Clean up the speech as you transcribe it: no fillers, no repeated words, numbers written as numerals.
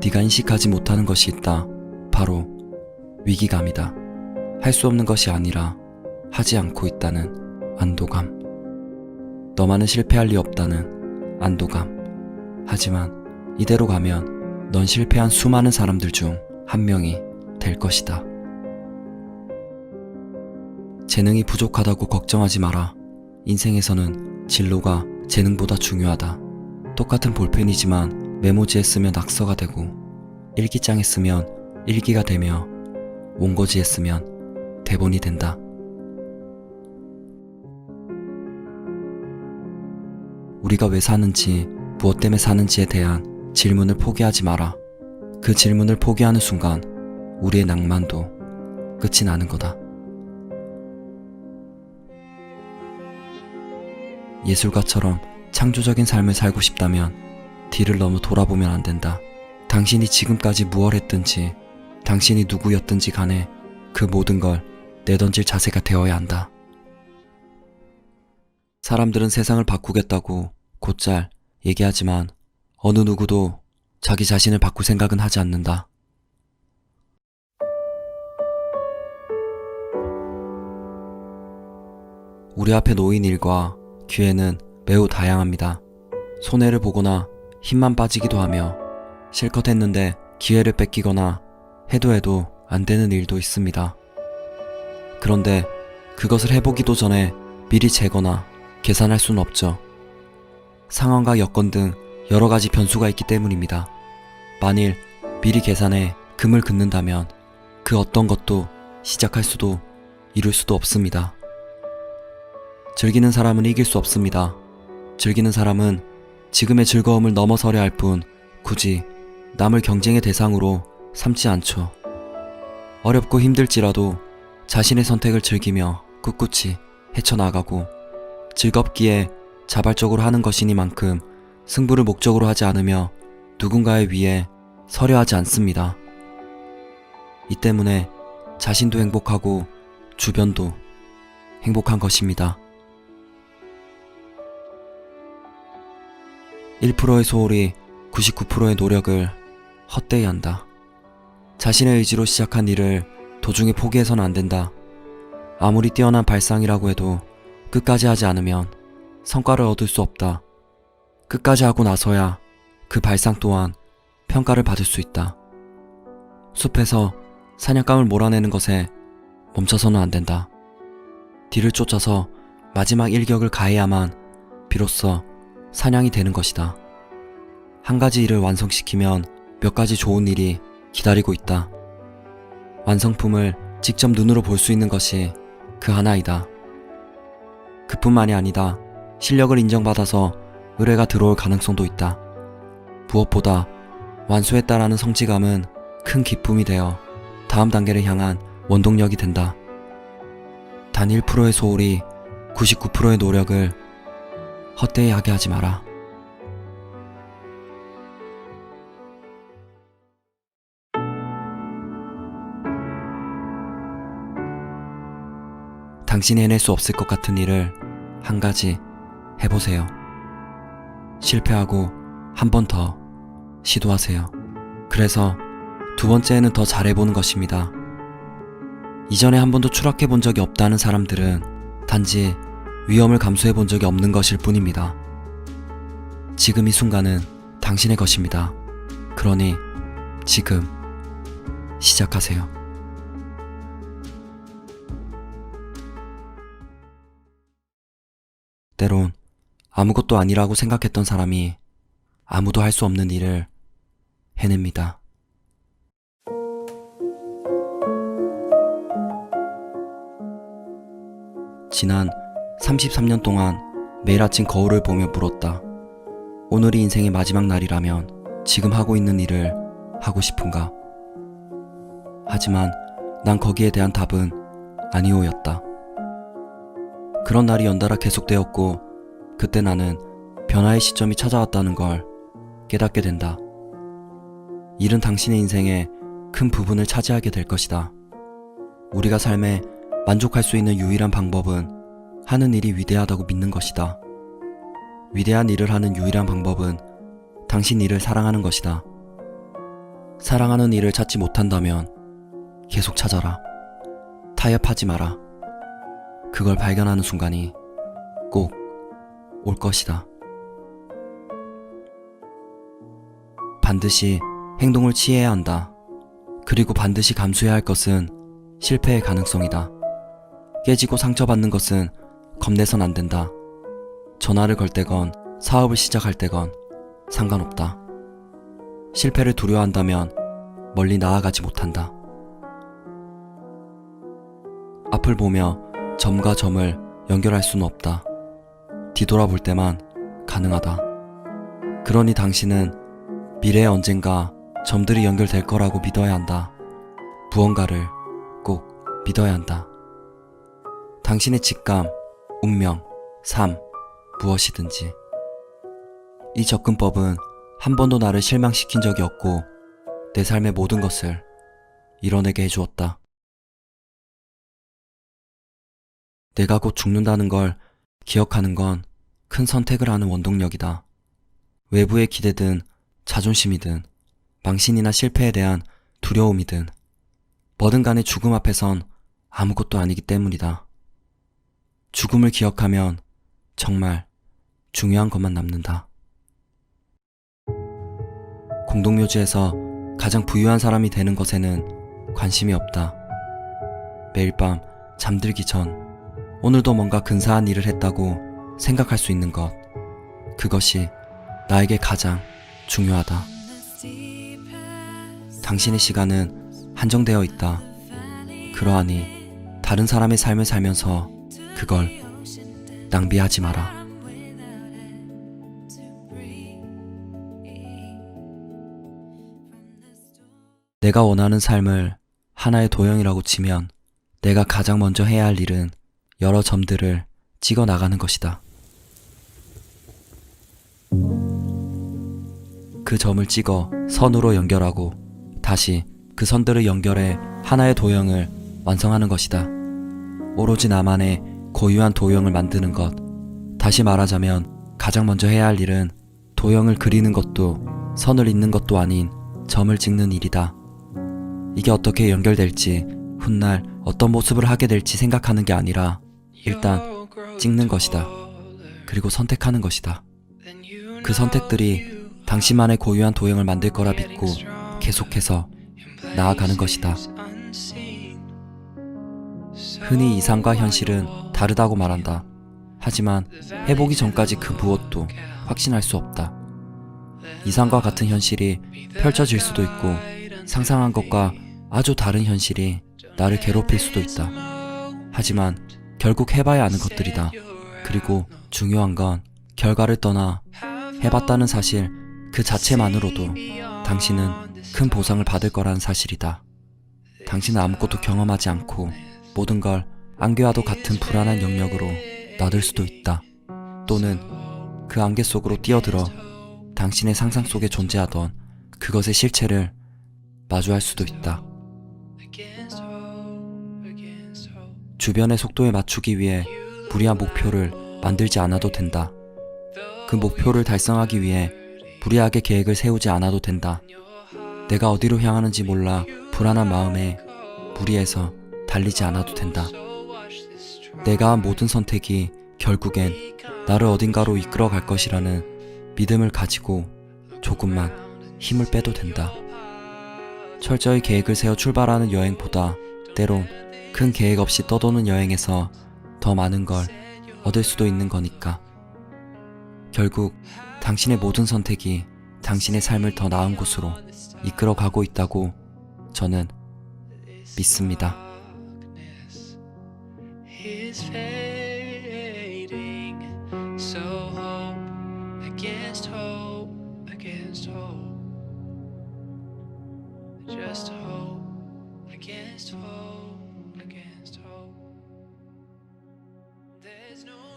네가 인식하지 못하는 것이 있다. 바로 위기감이다. 할 수 없는 것이 아니라 하지 않고 있다는 안도감. 너만은 실패할 리 없다는 안도감. 하지만 이대로 가면 넌 실패한 수많은 사람들 중 한 명이 될 것이다. 재능이 부족하다고 걱정하지 마라. 인생에서는 진로가 재능보다 중요하다. 똑같은 볼펜이지만 메모지에 쓰면 낙서가 되고, 일기장에 쓰면 일기가 되며, 원고지에 쓰면 대본이 된다. 우리가 왜 사는지, 무엇 때문에 사는지에 대한 질문을 포기하지 마라. 그 질문을 포기하는 순간 우리의 낭만도 끝이 나는 거다. 예술가처럼 창조적인 삶을 살고 싶다면 뒤를 너무 돌아보면 안 된다. 당신이 지금까지 무얼 했든지, 당신이 누구였든지 간에 그 모든 걸 내던질 자세가 되어야 한다. 사람들은 세상을 바꾸겠다고 곧잘 얘기하지만 어느 누구도 자기 자신을 바꿀 생각은 하지 않는다. 우리 앞에 놓인 일과 기회는 매우 다양합니다. 손해를 보거나 힘만 빠지기도 하며, 실컷 했는데 기회를 뺏기거나 해도 안 되는 일도 있습니다. 그런데 그것을 해보기도 전에 미리 재거나 계산할 수는 없죠. 상황과 여건 등 여러 가지 변수가 있기 때문입니다. 만일 미리 계산해 금을 긋는다면 그 어떤 것도 시작할 수도 이룰 수도 없습니다. 즐기는 사람은 이길 수 없습니다. 즐기는 사람은 지금의 즐거움을 넘어서려 할 뿐 굳이 남을 경쟁의 대상으로 삼지 않죠. 어렵고 힘들지라도 자신의 선택을 즐기며 꿋꿋이 헤쳐나가고, 즐겁기에 자발적으로 하는 것이니만큼 승부를 목적으로 하지 않으며 누군가의 위에 서려 하지 않습니다. 이 때문에 자신도 행복하고 주변도 행복한 것입니다. 1%의 소홀히 99%의 노력을 헛되이 한다. 자신의 의지로 시작한 일을 도중에 포기해서는 안 된다. 아무리 뛰어난 발상이라고 해도 끝까지 하지 않으면 성과를 얻을 수 없다. 끝까지 하고 나서야 그 발상 또한 평가를 받을 수 있다. 숲에서 사냥감을 몰아내는 것에 멈춰서는 안 된다. 뒤를 쫓아서 마지막 일격을 가해야만 비로소 사냥이 되는 것이다. 한 가지 일을 완성시키면 몇 가지 좋은 일이 기다리고 있다. 완성품을 직접 눈으로 볼 수 있는 것이 그 하나이다. 그뿐만이 아니다. 실력을 인정받아서 의뢰가 들어올 가능성도 있다. 무엇보다 완수했다라는 성취감은 큰 기쁨이 되어 다음 단계를 향한 원동력이 된다. 단 1%의 소홀히 99%의 노력을 헛되이 하게 하지 마라. 당신이 해낼 수 없을 것 같은 일을 한 가지 해보세요. 실패하고 한 번 더 시도하세요. 그래서 두 번째는 더 잘해보는 것입니다. 이전에 한 번도 추락해본 적이 없다는 사람들은 단지 위험을 감수해본 적이 없는 것일 뿐입니다. 지금 이 순간은 당신의 것입니다. 그러니 지금 시작하세요. 때론 아무것도 아니라고 생각했던 사람이 아무도 할 수 없는 일을 해냅니다. 지난 33년 동안 매일 아침 거울을 보며 물었다. 오늘이 인생의 마지막 날이라면 지금 하고 있는 일을 하고 싶은가? 하지만 난 거기에 대한 답은 아니오였다. 그런 날이 연달아 계속되었고, 그때 나는 변화의 시점이 찾아왔다는 걸 깨닫게 된다. 일은 당신의 인생의 큰 부분을 차지하게 될 것이다. 우리가 삶에 만족할 수 있는 유일한 방법은 하는 일이 위대하다고 믿는 것이다. 위대한 일을 하는 유일한 방법은 당신 일을 사랑하는 것이다. 사랑하는 이를 찾지 못한다면 계속 찾아라. 타협하지 마라. 그걸 발견하는 순간이 꼭 올 것이다. 반드시 행동을 취해야 한다. 그리고 반드시 감수해야 할 것은 실패의 가능성이다. 깨지고 상처받는 것은 겁내선 안 된다. 전화를 걸 때건 사업을 시작할 때건 상관없다. 실패를 두려워한다면 멀리 나아가지 못한다. 앞을 보며 점과 점을 연결할 수는 없다. 뒤돌아볼 때만 가능하다. 그러니 당신은 미래에 언젠가 점들이 연결될 거라고 믿어야 한다. 무언가를 꼭 믿어야 한다. 당신의 직감, 운명, 삶, 무엇이든지. 이 접근법은 한 번도 나를 실망시킨 적이 없고 내 삶의 모든 것을 이뤄내게 해주었다. 내가 곧 죽는다는 걸 기억하는 건 큰 선택을 하는 원동력이다. 외부의 기대든 자존심이든 망신이나 실패에 대한 두려움이든 뭐든 간에 죽음 앞에선 아무것도 아니기 때문이다. 죽음을 기억하면 정말 중요한 것만 남는다. 공동묘지에서 가장 부유한 사람이 되는 것에는 관심이 없다. 매일 밤 잠들기 전 오늘도 뭔가 근사한 일을 했다고 생각할 수 있는 것, 그것이 나에게 가장 중요하다. 당신의 시간은 한정되어 있다. 그러하니 다른 사람의 삶을 살면서 그걸 낭비하지 마라. 내가 원하는 삶을 하나의 도형이라고 치면 내가 가장 먼저 해야 할 일은 여러 점들을 찍어 나가는 것이다. 그 점을 찍어 선으로 연결하고 다시 그 선들을 연결해 하나의 도형을 완성하는 것이다. 오로지 나만의 고유한 도형을 만드는 것. 다시 말하자면 가장 먼저 해야 할 일은 도형을 그리는 것도 선을 잇는 것도 아닌 점을 찍는 일이다. 이게 어떻게 연결될지, 훗날 어떤 모습을 하게 될지 생각하는 게 아니라 일단 찍는 것이다. 그리고 선택하는 것이다. 그 선택들이 당신만의 고유한 도형을 만들 거라 믿고 계속해서 나아가는 것이다. 흔히 이상과 현실은 다르다고 말한다. 하지만 해보기 전까지 그 무엇도 확신할 수 없다. 이상과 같은 현실이 펼쳐질 수도 있고 상상한 것과 아주 다른 현실이 나를 괴롭힐 수도 있다. 하지만 결국 해봐야 아는 것들이다. 그리고 중요한 건 결과를 떠나 해봤다는 사실 그 자체만으로도 당신은 큰 보상을 받을 거라는 사실이다. 당신은 아무것도 경험하지 않고 모든 걸 안개와도 같은 불안한 영역으로 놔둘 수도 있다. 또는 그 안개 속으로 뛰어들어 당신의 상상 속에 존재하던 그것의 실체를 마주할 수도 있다. 주변의 속도에 맞추기 위해 무리한 목표를 만들지 않아도 된다. 그 목표를 달성하기 위해 무리하게 계획을 세우지 않아도 된다. 내가 어디로 향하는지 몰라 불안한 마음에 무리해서 달리지 않아도 된다. 내가 한 모든 선택이 결국엔 나를 어딘가로 이끌어 갈 것이라는 믿음을 가지고 조금만 힘을 빼도 된다. 철저히 계획을 세워 출발하는 여행보다 때론 큰 계획 없이 떠도는 여행에서 더 많은 걸 얻을 수도 있는 거니까. 결국 당신의 모든 선택이 당신의 삶을 더 나은 곳으로 이끌어 가고 있다고 저는 믿습니다. Just hope against hope against hope. There's no